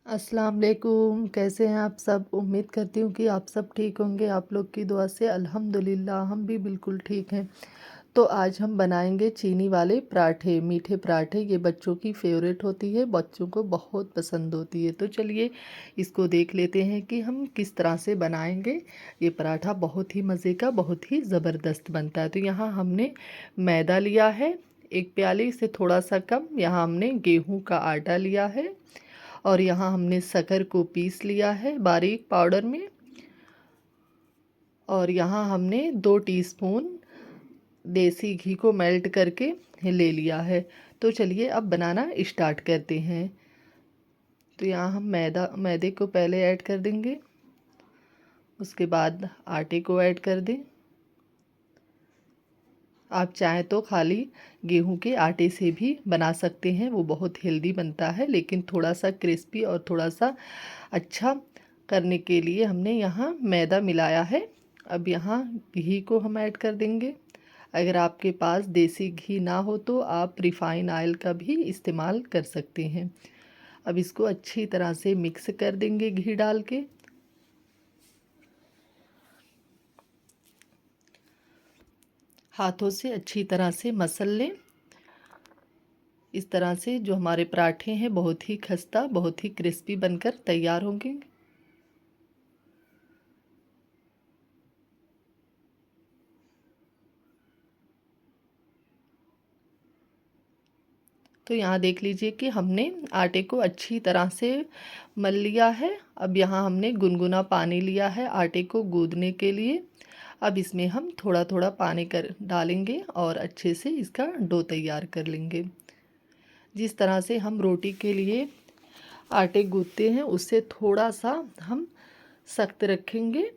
अस्सलाम वालेकुम। कैसे हैं आप सब? उम्मीद करती हूँ कि आप सब ठीक होंगे। आप लोग की दुआ से अल्हम्दुलिल्लाह हम भी बिल्कुल ठीक हैं। तो आज हम बनाएंगे चीनी वाले पराठे, मीठे पराठे। ये बच्चों की फेवरेट होती है, बच्चों को बहुत पसंद होती है। तो चलिए इसको देख लेते हैं कि हम किस तरह से बनाएंगे। ये पराठा बहुत ही मज़े का, बहुत ही ज़बरदस्त बनता है। तो यहाँ हमने मैदा लिया है 1 प्याली से थोड़ा सा कम। यहाँ हमने गेहूँ का आटा लिया है और यहाँ हमने शक्कर को पीस लिया है बारीक पाउडर में। और यहाँ हमने 2 टीस्पून देसी घी को मेल्ट करके ले लिया है। तो चलिए अब बनाना स्टार्ट करते हैं। तो यहाँ हम मैदे को पहले ऐड कर देंगे, उसके बाद आटे को ऐड कर दें। आप चाहें तो खाली गेहूं के आटे से भी बना सकते हैं, वो बहुत हेल्दी बनता है। लेकिन थोड़ा सा क्रिस्पी और थोड़ा सा अच्छा करने के लिए हमने यहाँ मैदा मिलाया है। अब यहाँ घी को हम ऐड कर देंगे। अगर आपके पास देसी घी ना हो तो आप रिफ़ाइन ऑयल का भी इस्तेमाल कर सकते हैं। अब इसको अच्छी तरह से मिक्स कर देंगे घी डाल के। हाथों से अच्छी तरह से मसल लें। इस तरह से जो हमारे पराठे हैं बहुत ही खस्ता, बहुत ही क्रिस्पी बनकर तैयार होंगे। तो यहाँ देख लीजिए कि हमने आटे को अच्छी तरह से मल लिया है। अब यहाँ हमने गुनगुना पानी लिया है आटे को गूंदने के लिए। अब इसमें हम थोड़ा थोड़ा पानी कर डालेंगे और अच्छे से इसका डो तैयार कर लेंगे। जिस तरह से हम रोटी के लिए आटे गूंदते हैं उससे थोड़ा सा हम सख्त रखेंगे,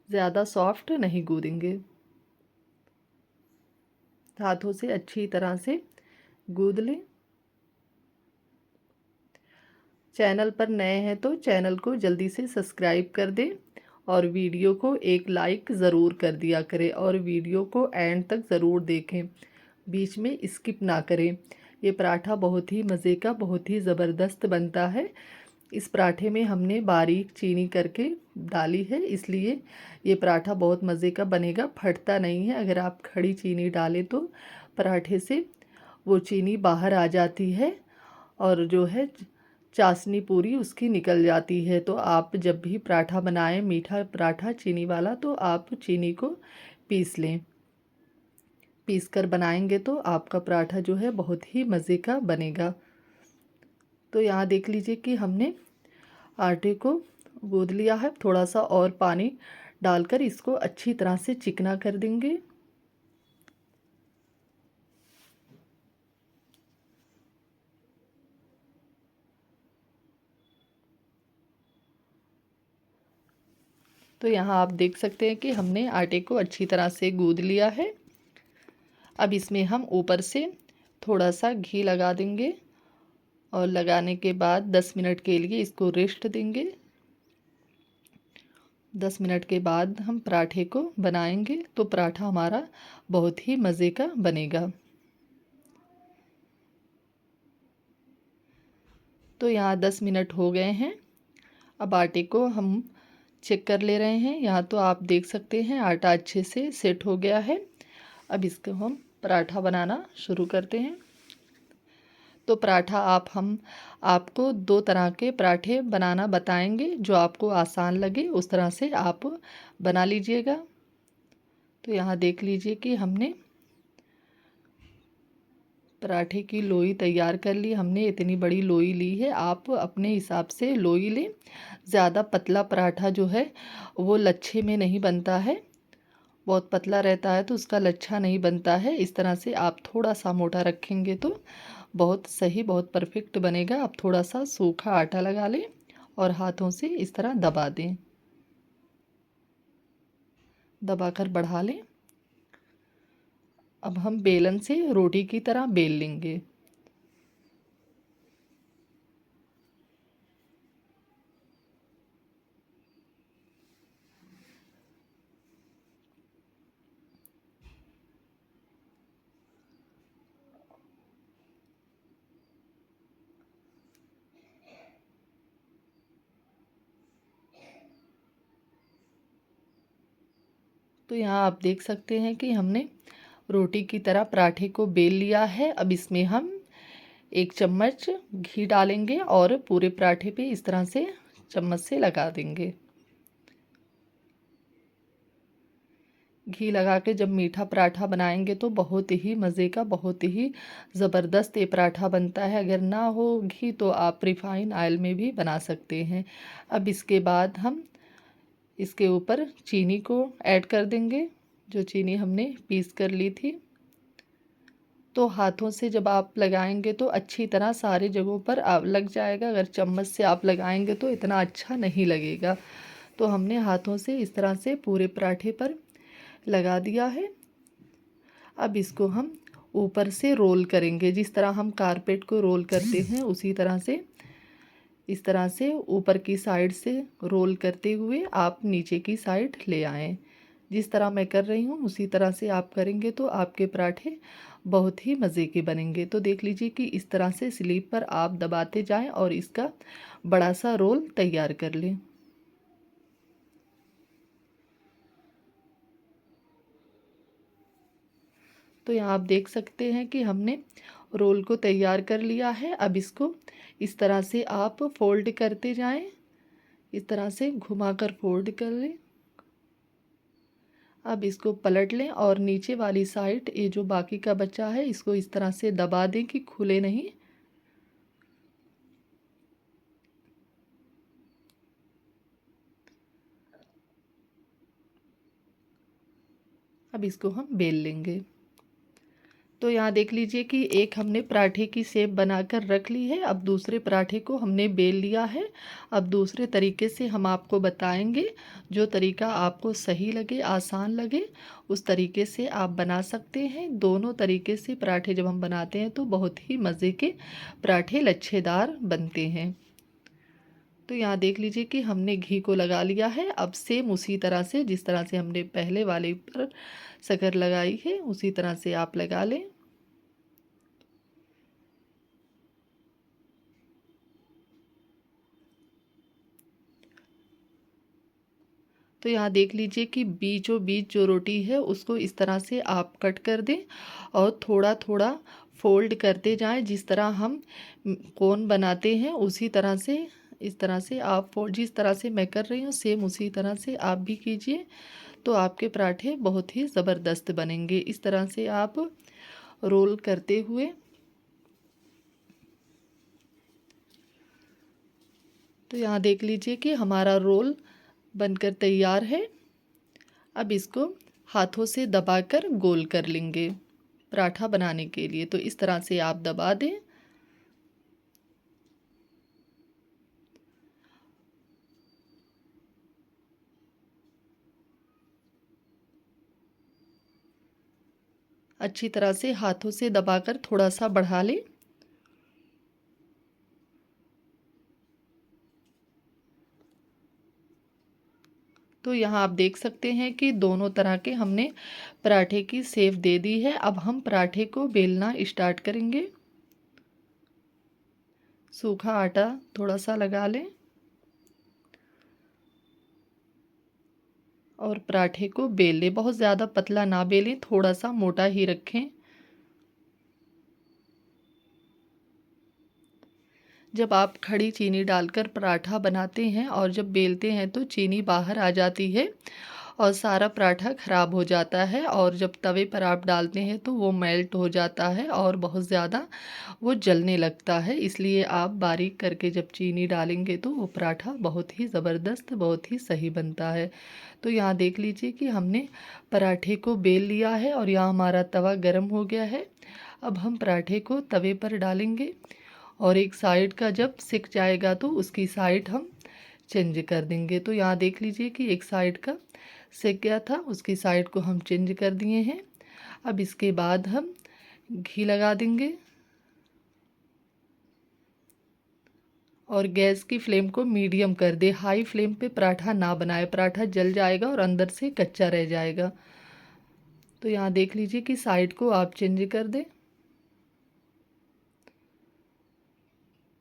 ज़्यादा सॉफ्ट नहीं गूंदेंगे। हाथों से अच्छी तरह से गूंद लें। चैनल पर नए हैं तो चैनल को जल्दी से सब्सक्राइब कर दें और वीडियो को एक लाइक ज़रूर कर दिया करें और वीडियो को एंड तक ज़रूर देखें, बीच में स्किप ना करें। ये पराठा बहुत ही मज़े का, बहुत ही ज़बरदस्त बनता है। इस पराठे में हमने बारीक चीनी करके डाली है, इसलिए ये पराठा बहुत मज़े का बनेगा, फटता नहीं है। अगर आप खड़ी चीनी डालें तो पराठे से वो चीनी बाहर आ जाती है और जो है चाशनी पूरी उसकी निकल जाती है। तो आप जब भी पराठा बनाएं, मीठा पराठा चीनी वाला, तो आप चीनी को पीस लें। पीस कर बनाएंगे तो आपका पराठा जो है बहुत ही मज़े का बनेगा। तो यहाँ देख लीजिए कि हमने आटे को गूंद लिया है। थोड़ा सा और पानी डालकर इसको अच्छी तरह से चिकना कर देंगे। तो यहाँ आप देख सकते हैं कि हमने आटे को अच्छी तरह से गूंद लिया है। अब इसमें हम ऊपर से थोड़ा सा घी लगा देंगे और लगाने के बाद 10 मिनट के लिए इसको रेस्ट देंगे। 10 मिनट के बाद हम पराठे को बनाएंगे तो पराठा हमारा बहुत ही मज़े का बनेगा। तो यहाँ 10 मिनट हो गए हैं। अब आटे को हम चेक कर ले रहे हैं। यहाँ तो आप देख सकते हैं आटा अच्छे से सेट हो गया है। अब इसको हम पराठा बनाना शुरू करते हैं। तो पराठा हम आपको 2 तरह के पराठे बनाना बताएंगे, जो आपको आसान लगे उस तरह से आप बना लीजिएगा। तो यहाँ देख लीजिए कि हमने पराठे की लोई तैयार कर ली। हमने इतनी बड़ी लोई ली है, आप अपने हिसाब से लोई लें। ज़्यादा पतला पराठा जो है वो लच्छे में नहीं बनता है, बहुत पतला रहता है तो उसका लच्छा नहीं बनता है। इस तरह से आप थोड़ा सा मोटा रखेंगे तो बहुत सही, बहुत परफेक्ट बनेगा। आप थोड़ा सा सूखा आटा लगा लें और हाथों से इस तरह दबा दें, दबाकर बढ़ा लें। अब हम बेलन से रोटी की तरह बेल लेंगे। तो यहाँ आप देख सकते हैं कि हमने रोटी की तरह पराठे को बेल लिया है। अब इसमें हम 1 चम्मच घी डालेंगे और पूरे पराठे पे इस तरह से चम्मच से लगा देंगे। घी लगा के जब मीठा पराठा बनाएंगे तो बहुत ही मज़े का, बहुत ही ज़बरदस्त ये पराठा बनता है। अगर ना हो घी तो आप रिफाइन ऑयल में भी बना सकते हैं। अब इसके बाद हम इसके ऊपर चीनी को ऐड कर देंगे, जो चीनी हमने पीस कर ली थी। तो हाथों से जब आप लगाएंगे तो अच्छी तरह सारे जगहों पर लग जाएगा। अगर चम्मच से आप लगाएंगे तो इतना अच्छा नहीं लगेगा। तो हमने हाथों से इस तरह से पूरे पराठे पर लगा दिया है। अब इसको हम ऊपर से रोल करेंगे, जिस तरह हम कारपेट को रोल करते हैं उसी तरह से, इस तरह से ऊपर की साइड से रोल करते हुए आप नीचे की साइड ले आएं। जिस तरह मैं कर रही हूँ उसी तरह से आप करेंगे तो आपके पराठे बहुत ही मज़े के बनेंगे। तो देख लीजिए कि इस तरह से स्लीव पर आप दबाते जाएं और इसका बड़ा सा रोल तैयार कर लें। तो यहाँ आप देख सकते हैं कि हमने रोल को तैयार कर लिया है। अब इसको इस तरह से आप फोल्ड करते जाएं, इस तरह से घुमाकर फोल्ड कर लें। अब इसको पलट लें और नीचे वाली साइड ये जो बाकी का बचा है इसको इस तरह से दबा दें कि खुले नहीं। अब इसको हम बेल लेंगे। तो यहाँ देख लीजिए कि एक हमने पराठे की शेप बनाकर रख ली है। अब दूसरे पराठे को हमने बेल लिया है। अब दूसरे तरीके से हम आपको बताएंगे, जो तरीका आपको सही लगे, आसान लगे, उस तरीके से आप बना सकते हैं। दोनों तरीके से पराठे जब हम बनाते हैं तो बहुत ही मज़े के पराठे लच्छेदार बनते हैं। तो यहाँ देख लीजिए कि हमने घी को लगा लिया है। अब सेम उसी तरह से जिस तरह से हमने पहले वाले पर शक्कर लगाई है उसी तरह से आप लगा लें। तो यहाँ देख लीजिए कि बीचों बीच जो रोटी है उसको इस तरह से आप कट कर दें और थोड़ा थोड़ा फोल्ड करते जाएं। जिस तरह हम कोन बनाते हैं उसी तरह से, इस तरह से आप फोल्ड, जिस तरह से मैं कर रही हूँ सेम उसी तरह से आप भी कीजिए। तो आपके पराठे बहुत ही ज़बरदस्त बनेंगे। इस तरह से आप रोल करते हुए, तो यहाँ देख लीजिए कि हमारा रोल बनकर तैयार है। अब इसको हाथों से दबाकर गोल कर लेंगे पराठा बनाने के लिए। तो इस तरह से आप दबा दें। अच्छी तरह से हाथों से दबाकर थोड़ा सा बढ़ा लें। तो यहाँ आप देख सकते हैं कि दोनों तरह के हमने पराठे की शेप दे दी है। अब हम पराठे को बेलना स्टार्ट करेंगे। सूखा आटा थोड़ा सा लगा लें और पराठे को बेल लें। बहुत ज़्यादा पतला ना बेलें, थोड़ा सा मोटा ही रखें। जब आप खड़ी चीनी डालकर पराठा बनाते हैं और जब बेलते हैं तो चीनी बाहर आ जाती है और सारा पराठा ख़राब हो जाता है, और जब तवे पर आप डालते हैं तो वो मेल्ट हो जाता है और बहुत ज़्यादा वो जलने लगता है। इसलिए आप बारीक करके जब चीनी डालेंगे तो वो पराठा बहुत ही ज़बरदस्त, बहुत ही सही बनता है। तो यहाँ देख लीजिए कि हमने पराठे को बेल लिया है और यहाँ हमारा तवा गर्म हो गया है। अब हम पराठे को तवे पर डालेंगे और एक साइड का जब सिक जाएगा तो उसकी साइड हम चेंज कर देंगे। तो यहाँ देख लीजिए कि एक साइड का सिक गया था, उसकी साइड को हम चेंज कर दिए हैं। अब इसके बाद हम घी लगा देंगे और गैस की फ्लेम को मीडियम कर दे। हाई फ्लेम पे पराठा ना बनाए, पराठा जल जाएगा और अंदर से कच्चा रह जाएगा। तो यहाँ देख लीजिए कि साइड को आप चेंज कर दें।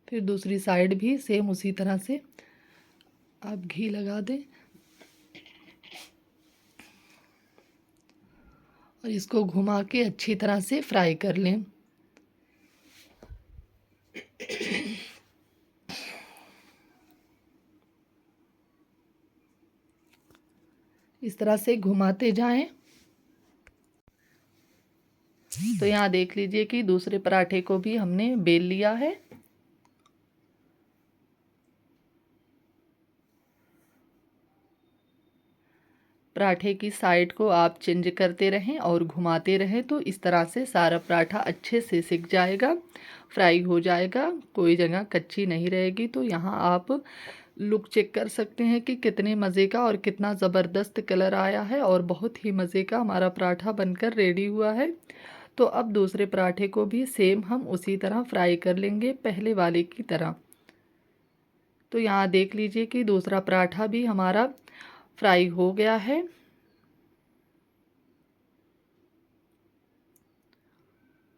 फिर दूसरी साइड भी सेम उसी तरह से आप घी लगा दें। और इसको घुमा के अच्छी तरह से फ्राई कर लें। इस तरह से घुमाते जाएं। तो यहाँ देख लीजिए कि दूसरे पराठे को भी हमने बेल लिया है। पराठे की साइड को आप चेंज करते रहें और घुमाते रहें, तो इस तरह से सारा पराठा अच्छे से सिक जाएगा, फ्राई हो जाएगा, कोई जगह कच्ची नहीं रहेगी। तो यहाँ आप लुक चेक कर सकते हैं कि कितने मज़े का और कितना ज़बरदस्त कलर आया है और बहुत ही मज़े का हमारा पराठा बनकर रेडी हुआ है। तो अब दूसरे पराठे को भी सेम हम उसी तरह फ्राई कर लेंगे, पहले वाले की तरह। तो यहाँ देख लीजिए कि दूसरा पराठा भी हमारा फ्राई हो गया है।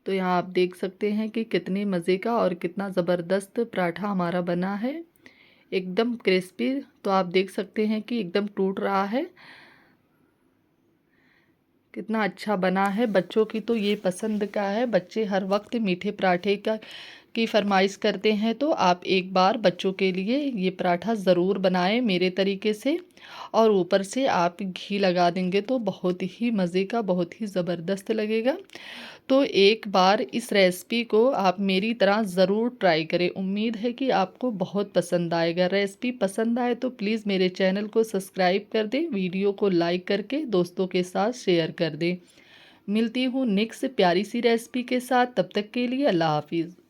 तो यहाँ आप देख सकते हैं कि कितने मज़े का और कितना ज़बरदस्त पराठा हमारा बना है, एकदम क्रिस्पी। तो आप देख सकते हैं कि एकदम टूट रहा है, कितना अच्छा बना है। बच्चों की तो ये पसंद का है, बच्चे हर वक्त मीठे पराठे की फरमाइश करते हैं। तो आप एक बार बच्चों के लिए ये पराठा ज़रूर बनाएं मेरे तरीके से, और ऊपर से आप घी लगा देंगे तो बहुत ही मज़े का, बहुत ही ज़बरदस्त लगेगा। तो एक बार इस रेसिपी को आप मेरी तरह ज़रूर ट्राई करें, उम्मीद है कि आपको बहुत पसंद आएगा। रेसिपी पसंद आए तो प्लीज़ मेरे चैनल को सब्सक्राइब कर दें, वीडियो को लाइक करके दोस्तों के साथ शेयर कर दें। मिलती हूँ नेक्स्ट प्यारी सी रेसिपी के साथ, तब तक के लिए अल्लाह हाफिज़।